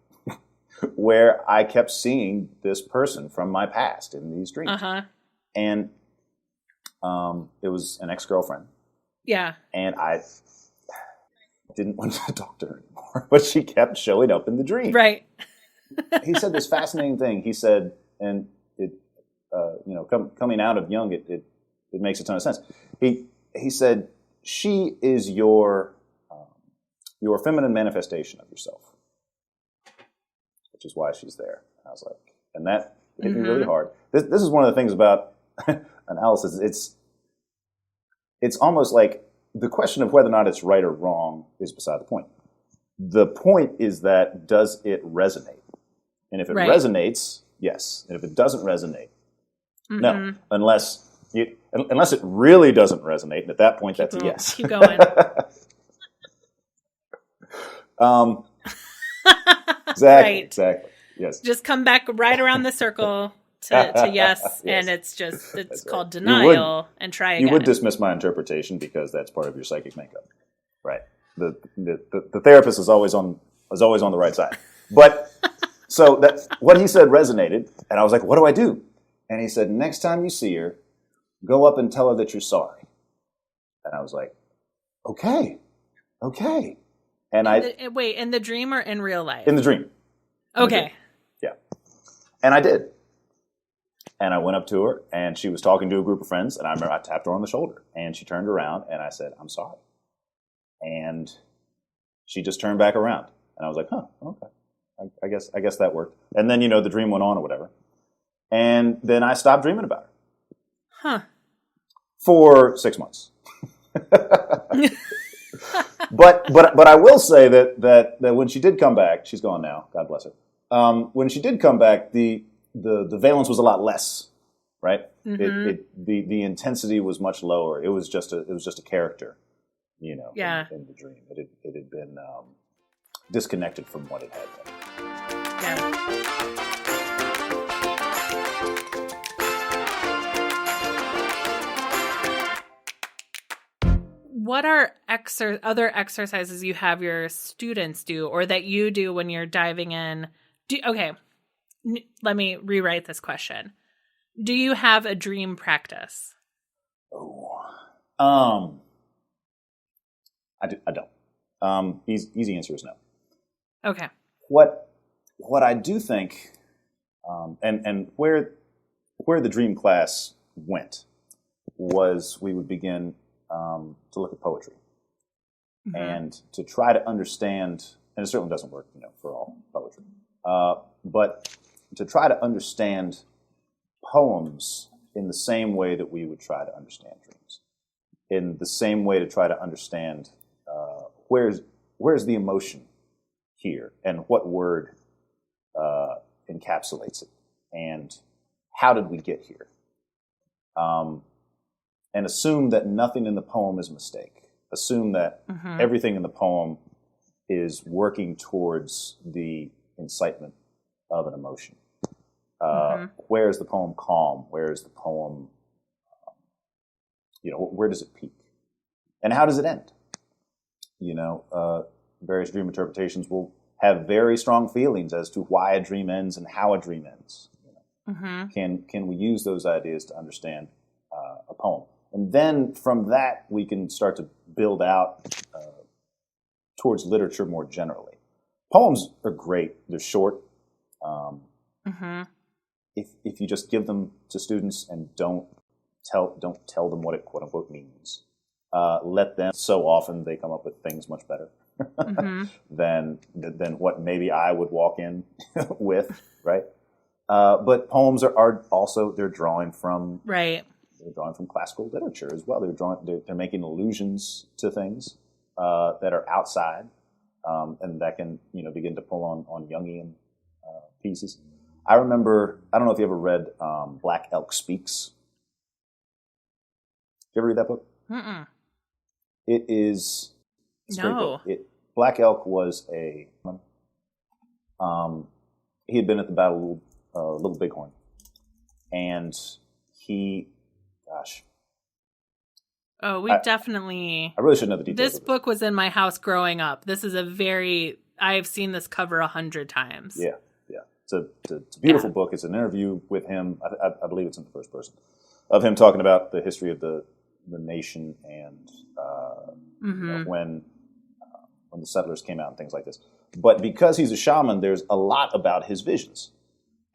where I kept seeing this person from my past in these dreams, and it was an ex-girlfriend. Yeah, and I didn't want to talk to her anymore, but she kept showing up in the dream. Right. He said this fascinating thing. He said, and it, coming out of Jung, it makes a ton of sense. He said, she is your feminine manifestation of yourself, which is why she's there. And I was like, and that hit me really hard. This is one of the things about analysis, it's almost like the question of whether or not it's right or wrong is beside the point. The point is that, does it resonate? And if it resonates, yes. And if it doesn't resonate, no. Unless it really doesn't resonate, and at that point, that's a yes. Keep going. Exactly. Yes. Just come back right around the circle to yes, and it's called denial, and try again. You would dismiss my interpretation because that's part of your psychic makeup, right? The therapist is always on the right side. But so that what he said resonated, and I was like, what do I do? And he said, next time you see her, go up and tell her that you're sorry. And I was like, okay. And wait, in the dream or in real life? In the dream. Okay. Yeah. And I did. And I went up to her, and she was talking to a group of friends, and I remember I tapped her on the shoulder, and she turned around, and I said, I'm sorry. And she just turned back around. And I was like, huh, okay. I guess that worked. And then, the dream went on or whatever. And then I stopped dreaming about her. Huh. For 6 months. But I will say that when she did come back, she's gone now, God bless her. When she did come back, the valence was a lot less, right? Mm-hmm. The intensity was much lower. It was just a character, in the dream. It had been disconnected from what it had been. Yeah. What are other exercises you have your students do, or that you do when you're diving in? Let me rewrite this question. Do you have a dream practice? I don't. Easy answer is no. Okay. What I do think, and where the dream class went was we would begin to look at poetry, mm-hmm. and to try to understand, and it certainly doesn't work, for all poetry, but to try to understand poems in the same way that we would try to understand dreams, in the same way to try to understand where's the emotion here, and what word encapsulates it, and how did we get here? And assume that nothing in the poem is a mistake. Assume that mm-hmm. everything in the poem is working towards the incitement of an emotion. Mm-hmm. Where is the poem calm? Where is the poem, where does it peak? And how does it end? Various dream interpretations will have very strong feelings as to why a dream ends and how a dream ends. Mm-hmm. Can we use those ideas to understand a poem? And then from that, we can start to build out towards literature more generally. Poems are great. They're short. Mm-hmm. If you just give them to students and don't tell them what it quote unquote means, let them. So often they come up with things much better mm-hmm. than what maybe I would walk in with, right? But poems are also, they're drawing from They're drawing from classical literature as well. They're making allusions to things that are outside, and that can begin to pull on Jungian pieces. I remember, I don't know if you ever read Black Elk Speaks. Did you ever read that book? Mm-mm. It's no. A great book. Black Elk was he had been at the Battle of Little Bighorn, and Oh, definitely. I really should know the details. This book was in my house growing up. This is I've seen this cover 100 times. Yeah. It's a beautiful book. It's an interview with him. I believe it's in the first person, of him talking about the history of the nation and mm-hmm. When the settlers came out and things like this. But because he's a shaman, there's a lot about his visions.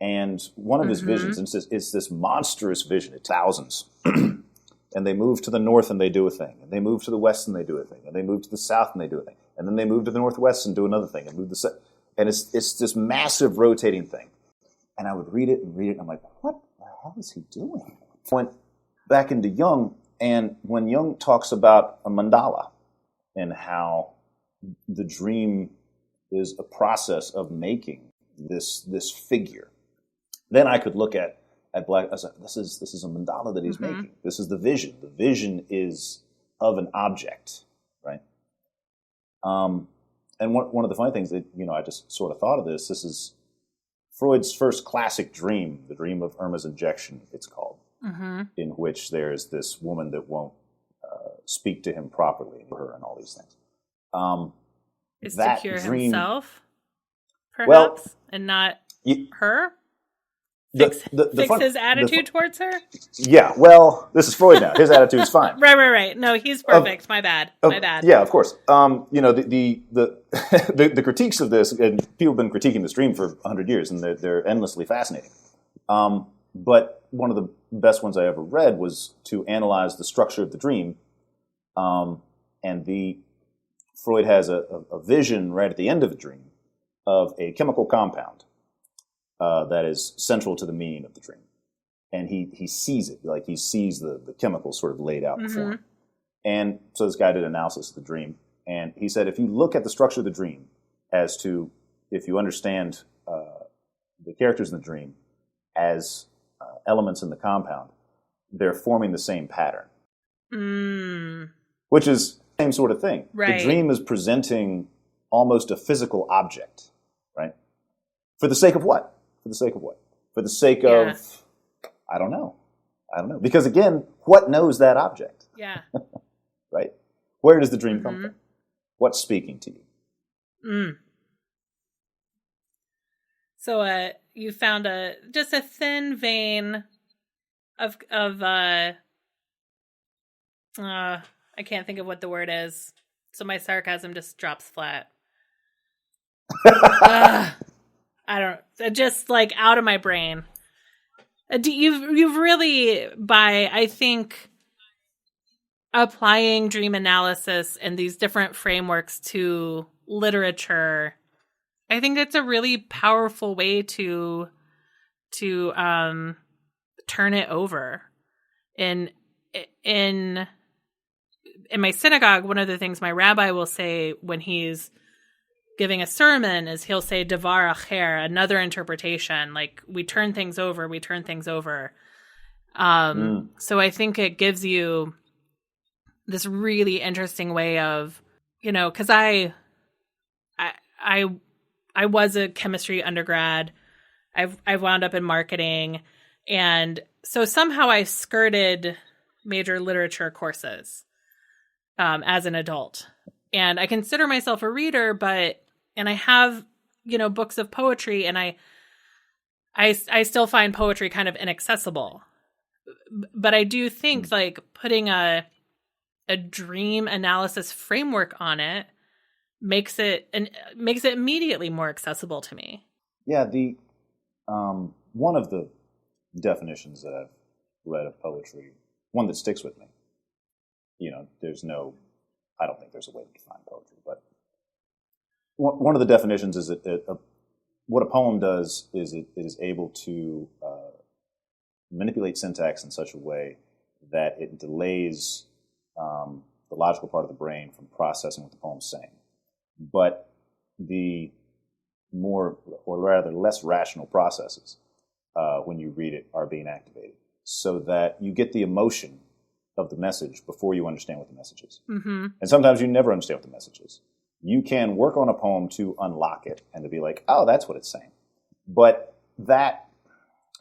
And one of his mm-hmm. visions is this monstrous vision. It's thousands. And they move to the north and they do a thing. And they move to the west and they do a thing. And they move to the south and they do a thing. And then they move to the northwest and do another thing. And move to the south. And it's this massive rotating thing. And I would read it. And I'm like, what the hell is he doing? went back into Jung, and when Jung talks about a mandala and how the dream is a process of making this figure, then I could look at Black. I said, this is a mandala that he's making. This is the vision. The vision is of an object, right? And one of the funny things that, I just sort of thought of this. This is Freud's first classic dream, the dream of Irma's injection, it's called, in which there's this woman that won't speak to him properly, her and all these things. Is that to cure dream, himself, perhaps, well, and not her? Fix his attitude towards her? Yeah, well, this is Freud now. His attitude's fine. Right. No, he's perfect. My bad. Yeah, of course. The critiques of this, and people have been critiquing this dream for 100 years, and they're endlessly fascinating. But one of the best ones I ever read was to analyze the structure of the dream. Freud has a vision right at the end of the dream of a chemical compound that is central to the meaning of the dream. And he sees it, like he sees the chemicals sort of laid out before him. And so this guy did analysis of the dream, and he said, if you look at the structure of the dream as to, if you understand the characters in the dream as elements in the compound, they're forming the same pattern. Which is the same sort of thing. Right. The dream is presenting almost a physical object, right? For the sake of what? For the sake of, I don't know. Because again, what knows that object? Yeah. Right? Where does the dream come from? What's speaking to you? So you found just a thin vein of I can't think of what the word is. So my sarcasm just drops flat. I don't, just like out of my brain. You've really, by, I think, applying dream analysis and these different frameworks to literature, I think that's a really powerful way to turn it over. In my synagogue, one of the things my rabbi will say when he's giving a sermon is he'll say davar acher, another interpretation, like we turn things over. So I think it gives you this really interesting way of, because I was a chemistry undergrad. I've wound up in marketing, and so somehow I skirted major literature courses as an adult. And I consider myself a reader, and I have, books of poetry, and I still find poetry kind of inaccessible. But I do think like putting a dream analysis framework on it makes it immediately more accessible to me. Yeah, the one of the definitions that I've read of poetry, one that sticks with me. I don't think there's a way to define poetry, but one of the definitions is that what a poem does is it is able to manipulate syntax in such a way that it delays the logical part of the brain from processing what the poem's saying. But the more, or rather less rational processes when you read it are being activated, so that you get the emotion of the message before you understand what the message is. And sometimes you never understand what the message is. You can work on a poem to unlock it and to be like, oh, that's what it's saying. But that,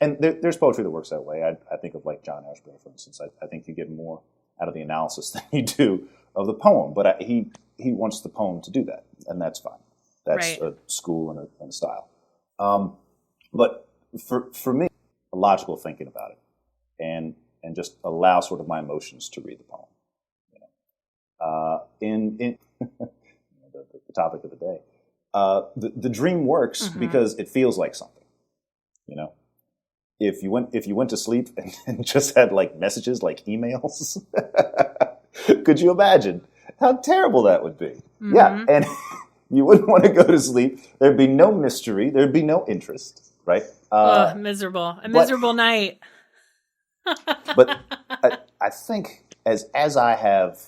and there's poetry that works that way. I think of like John Ashbery, for instance. I think you get more out of the analysis than you do of the poem. But he wants the poem to do that, and that's fine. That's right. A school and a style. But for me, a logical thinking about it, and just allow sort of my emotions to read the poem. In the topic of the day, the dream works because it feels like something. If you went to sleep and just had like messages, like emails, could you imagine how terrible that would be? Yeah, and you wouldn't want to go to sleep. There'd be no mystery. There'd be no interest, right? Miserable. A miserable night. But I think as I have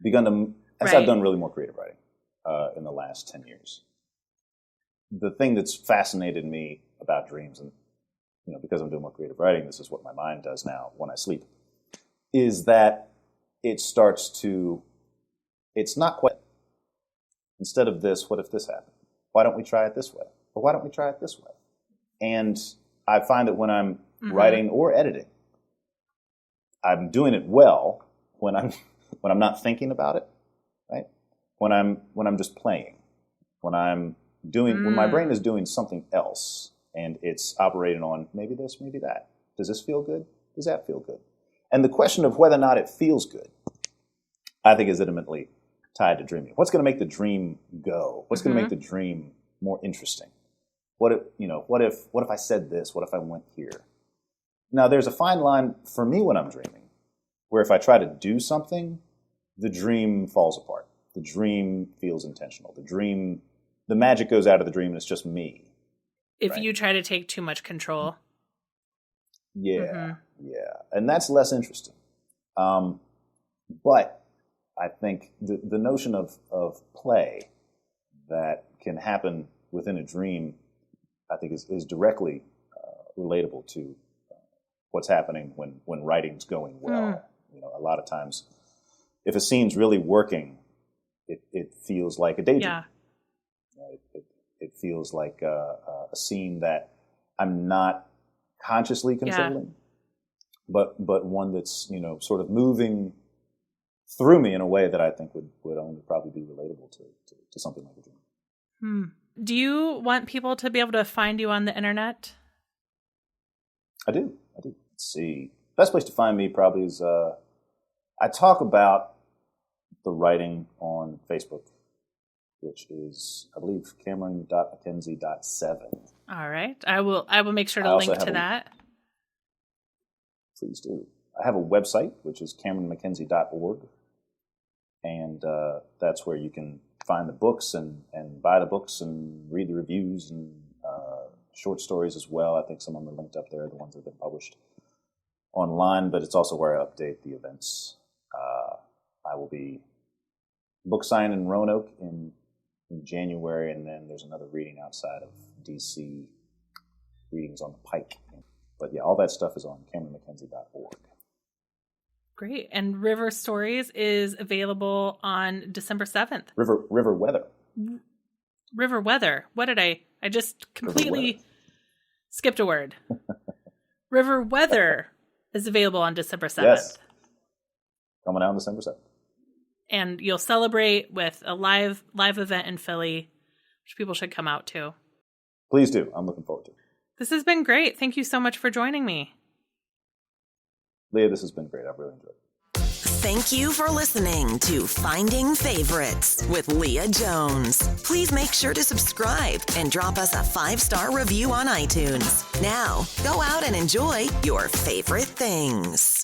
begun to, as I've done really more creative writing in the last 10 years, the thing that's fascinated me about dreams, and because I'm doing more creative writing, this is what my mind does now when I sleep, is that it's not quite, instead of this, what if this happened? Why don't we try it this way? Or why don't we try it this way? And I find that when I'm writing or editing, I'm doing it well when I'm not thinking about it, right? When I'm just playing, when my brain is doing something else and it's operating on maybe this, maybe that. Does this feel good? Does that feel good? And the question of whether or not it feels good, I think, is intimately tied to dreaming. What's going to make the dream go? What's going to make the dream more interesting? What if I said this? What if I went here? Now, there's a fine line for me when I'm dreaming, where if I try to do something, the dream falls apart. The dream feels intentional. The magic goes out of the dream, and it's just me. If you try to take too much control. Yeah, and that's less interesting. But I think the notion of play that can happen within a dream, I think, is directly relatable to what's happening when writing's going well. A lot of times, if a scene's really working, it feels like a daydream. Yeah. It feels like a scene that I'm not consciously controlling, but one that's sort of moving through me in a way that I think would only probably be relatable to something like a dream. Do you want people to be able to find you on the internet? I do. Let's see. Best place to find me probably is I talk about the writing on Facebook, which is, I believe, Cameron.MacKenzie.7. All right. I will make sure to link to that. Please do. I have a website, which is CameronMacKenzie.org. And that's where you can find the books and buy the books and read the reviews and short stories as well. I think some of them are linked up there, the ones that have been published online, but it's also where I update the events. I will be book signing in Roanoke in January, and then there's another reading outside of D.C., readings on the Pike. But yeah, all that stuff is on CameronMacKenzie.org. Great. And River Stories is available on December 7th. River Weather. River Weather. What did I just completely skipped a word. River Weather is available on December 7th. Yes. Coming out on December 7th. And you'll celebrate with a live event in Philly, which people should come out to. Please do. I'm looking forward to it. This has been great. Thank you so much for joining me. Leah, this has been great. I've really enjoyed it. Thank you for listening to Finding Favorites with Leah Jones. Please make sure to subscribe and drop us a 5-star review on iTunes. Now, go out and enjoy your favorite things.